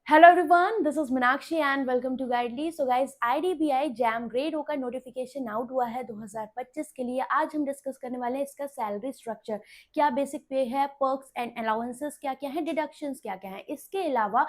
Hello everyone, this is Meenakshi and welcome to Guidely. So guys, IDBI JAM grade O का notification out हुआ है 2025 के लिए। आज हम डिस्कस करने वाले हैं इसका सैलरी स्ट्रक्चर, क्या बेसिक पे है, पर्क्स एंड अलाउंसेस क्या क्या है, डिडक्शंस क्या क्या है। इसके अलावा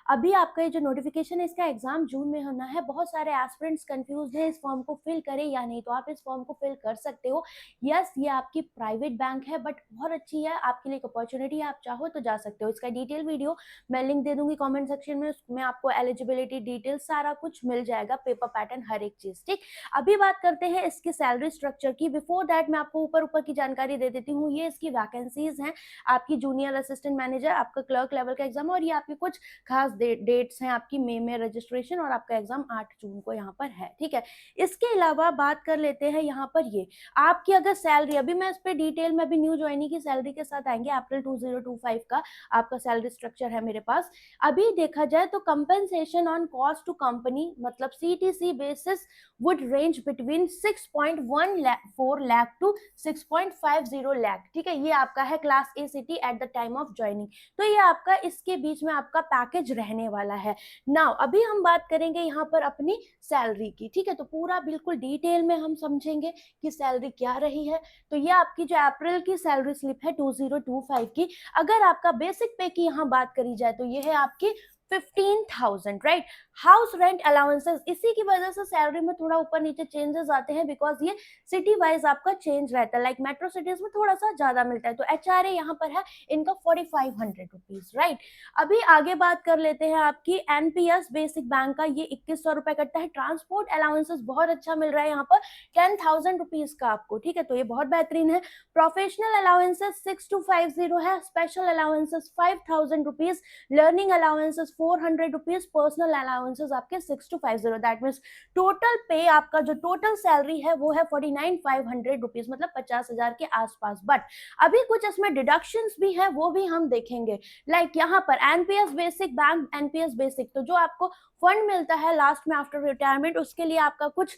अभी आपका ये जो नोटिफिकेशन है इसका एग्जाम जून में होना है। बहुत सारे एस्पिरेंट्स कंफ्यूज हैं इस फॉर्म को फिल करें या नहीं, तो आप इस फॉर्म को फिल कर सकते हो। यस, ये आपकी प्राइवेट बैंक है बट बहुत अच्छी है, आपके लिए एक अपॉर्चुनिटी है, आप चाहो तो जा सकते हो। इसका डिटेल वीडियो मैं लिंक दे दूंगी कमेंट सेक्शन में, उसमें आपको एलिजिबिलिटी डिटेल सारा कुछ मिल जाएगा, पेपर पैटर्न हर एक चीज। ठीक, अभी बात करते हैं इसकी सैलरी स्ट्रक्चर की। बिफोर दैट मैं आपको ऊपर ऊपर की जानकारी दे देती हूँ। ये इसकी वैकेंसीज हैं, आपकी जूनियर असिस्टेंट मैनेजर, आपका क्लर्क लेवल का एग्जाम, और ये आपकी कुछ खास डेट्स हैं। आपकी मई में रजिस्ट्रेशन और आपका एग्जाम 8 जून को यहाँ पर है। ठीक है, इसके अलावा बात कर लेते हैं यहाँ पर ये आपकी अगर सैलरी, अभी मैं इस पर डिटेल में अभी न्यू ज्वाइनिंग की सैलरी के साथ आएंगे। अप्रैल 2025 का आपका सैलरी स्ट्रक्चर है मेरे पास। अभी देखा जाए तो compensation on cost to company मतलब CTC basis would range between 6.14 lakh to 6.50 lakh. ठीक है, ये आपका है class A city at the time of joining. तो ये आपका इसके बीच में आपका पैकेज रहने वाला है। नाउ अभी हम बात करेंगे यहाँ पर अपनी सैलरी की। ठीक है, तो पूरा बिल्कुल डिटेल में हम समझेंगे कि सैलरी क्या रही है। तो ये आपकी जो अप्रैल की सैलरी स्लिप है 2025 की, अगर आपका बेसिक पे की यहाँ बात करी जाए तो ये है आपकी 15,000, राइट। हाउस रेंट अलाउंसेस, इसी की वजह से सैलरी में थोड़ा ऊपर नीचे चेंजेस आते हैं, बिकॉज ये सिटी वाइज आपका चेंज रहता है। लाइक मेट्रो सिटीज में थोड़ा सा ज्यादा मिलता है, तो एचआरए यहाँ पर है इनका 4500 रुपीज, राइट। अभी आगे बात कर लेते हैं आपकी एनपीएस बेसिक बैंक का, ये 2100 रुपए कटता है। ट्रांसपोर्ट अलाउंसेस बहुत अच्छा मिल रहा है यहाँ पर 10,000 रुपीज का आपको। ठीक है, तो ये बहुत बेहतरीन है। प्रोफेशनल अलाउंसेस 6250 है, special allowances 5000 rupees, learning allowances 400 rupees, personal allowances आपके 6250। दैट मीन्स टोटल पे आपका जो टोटल सैलरी है वो है 49,500 रुपीज, मतलब 50,000 के आसपास। बट अभी कुछ इसमें डिडक्शंस भी है, वो भी हम देखेंगे। लाइक यहाँ पर NPS basic bank, NPS basic तो जो आपको फंड मिलता है लास्ट में आफ्टर रिटायरमेंट, उसके लिए आपका कुछ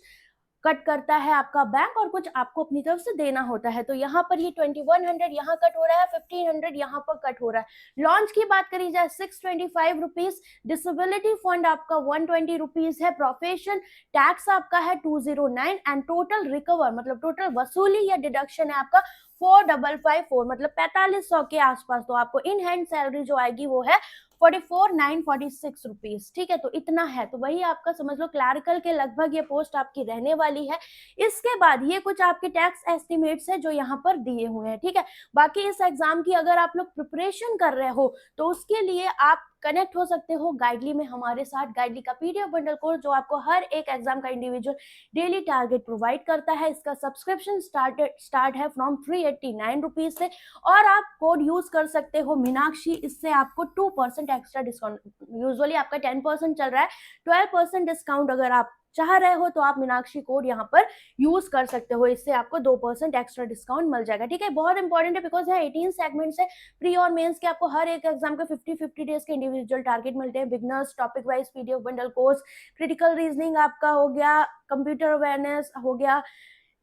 कट करता है आपका बैंक और कुछ आपको अपनी तरफ से देना होता है। तो यहाँ पर ये 2100 यहाँ कट हो रहा है, 1500 यहाँ पर कट हो रहा है। लॉन्च की बात करी जाए 625 रुपीज, डिसेबिलिटी फंड आपका 120 रुपीज है, प्रोफेशन टैक्स आपका है 209, एंड टोटल रिकवर मतलब टोटल वसूली या डिडक्शन है आपका 4554, मतलब 4500 के आसपास। तो आपको इन हैंड सैलरी जो आएगी वो है 44,946 रुपीज। ठीक है, तो इतना है। तो वही आपका समझ लो क्लैरिकल के लगभग ये पोस्ट आपकी रहने वाली है। इसके बाद ये कुछ आपके टैक्स एस्टिमेट्स है जो यहाँ पर दिए हुए हैं। ठीक है, बाकी इस एग्जाम की अगर आप लोग प्रिपरेशन कर रहे हो तो उसके लिए आप कनेक्ट हो सकते हो गाइडली में हमारे साथ। गाइडली का पीडीएफ बंडल कोर्स जो आपको हर एक एग्जाम का इंडिविजुअल डेली टारगेट प्रोवाइड करता है। इसका सब्सक्रिप्शन स्टार्ट है फ्रॉम 389 रुपीज से, और आप कोड यूज कर सकते हो मीनाक्षी, इससे आपको 2% एक्स्ट्रा डिस्काउंट। यूजुअली आपका 10% चल रहा है, 12% डिस्काउंट अगर आप चाह रहे हो तो आप मीनाक्षी कोड यहाँ पर यूज कर सकते हो, इससे आपको 2% एक्स्ट्रा डिस्काउंट मिल जाएगा। ठीक है, बहुत इंपॉर्टेंट है बिकॉज यहाँ 18 सेगमेंट्स है प्री और मेंस के, आपको हर एक एग्जाम के 50 डेज के इंडिविजुअल टारगेट मिलते हैं। Beginners topic wise PDF bundle course, critical reasoning आपका हो गया, कंप्यूटर अवेयरनेस हो गया,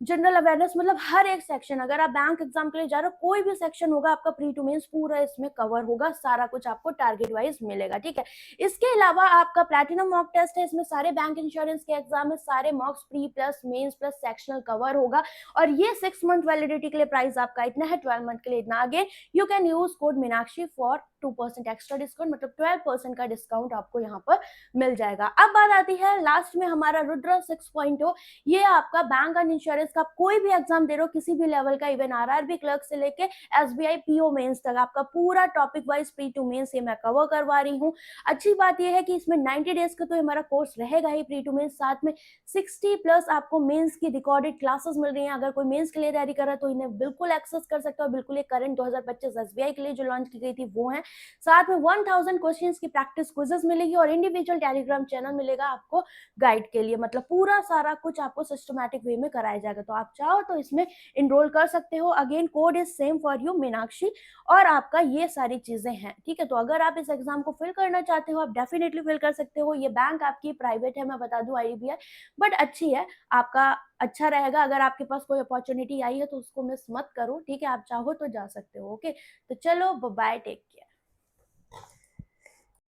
जनरल अवेयरनेस, मतलब हर एक सेक्शन। अगर आप बैंक एग्जाम के लिए जा रहे हो कोई भी सेक्शन होगा आपका प्री टू मेंस पूरा इसमें कवर होगा, सारा कुछ आपको टारगेट वाइज मिलेगा। ठीक है, इसके अलावा आपका प्लैटिनम मॉक टेस्ट है, इसमें सारे बैंक इंश्योरेंस के एग्जाम में सारे mocks pre plus mains plus sectional cover होगा। और ये 6 मंथ वैलिडिटी के लिए प्राइस आपका इतना है, 12 मंथ के लिए इतना। Again you can use code Meenakshi for 2% extra discount, मतलब 12% का डिस्काउंट आपको यहाँ पर मिल जाएगा। अब बात आती है लास्ट में हमारा रुद्र 6.0। ये आपका बैंक एंड इंश्योरेंस का कोई भी एग्जाम दे रहे हो किसी भी लेवल का, इवन आरआरबी क्लर्क से लेके एसबीआई पीओ मेंस तक, आपका पूरा topic wise pre to mains ये मैं कवर करवा रही हूँ। अच्छी बात ये है कि इसमें 90 डेज का तो हमारा कोर्स रहेगा ही प्री टू मेंस, साथ में 60 प्लस आपको मेंस की रिकॉर्डेड क्लासेस मिल रही हैं। अगर कोई मेंस के लिए तैयारी कर रहा है तो इन्हें बिल्कुल एक्सेस कर सकता है। बिल्कुल ये करंट 2025 एसबीआई के लिए जो लॉन्च की गई थी वो है। साथ में 1000 क्वेश्चंस की प्रैक्टिस क्विजेस मिलेगी और इंडिविजुअल टेलीग्राम चैनल मिलेगा आपको गाइड के लिए, मतलब पूरा सारा कुछ आपको सिस्टमैटिक वे में कराया जाएगा। तो आप चाहो तो इसमें इनरोल कर सकते हो। Again code is same for you Meenakshi, और आपका ये सारी चीजें हैं। ठीक है, तो अगर आप इस एग्जाम को फिल करना चाहते हो आप डेफिनेटली फिल कर सकते हो। ये बैंक आपकी प्राइवेट है, मैं बता दूं आईडीबीआई, बट अच्छी है, आपका अच्छा रहेगा। अगर आपके पास कोई अपॉर्चुनिटी आई है तो उसको मिस मत करो। ठीक है, आप चाहो तो जा सकते हो। ओके, तो चलो बाय, टेक केयर।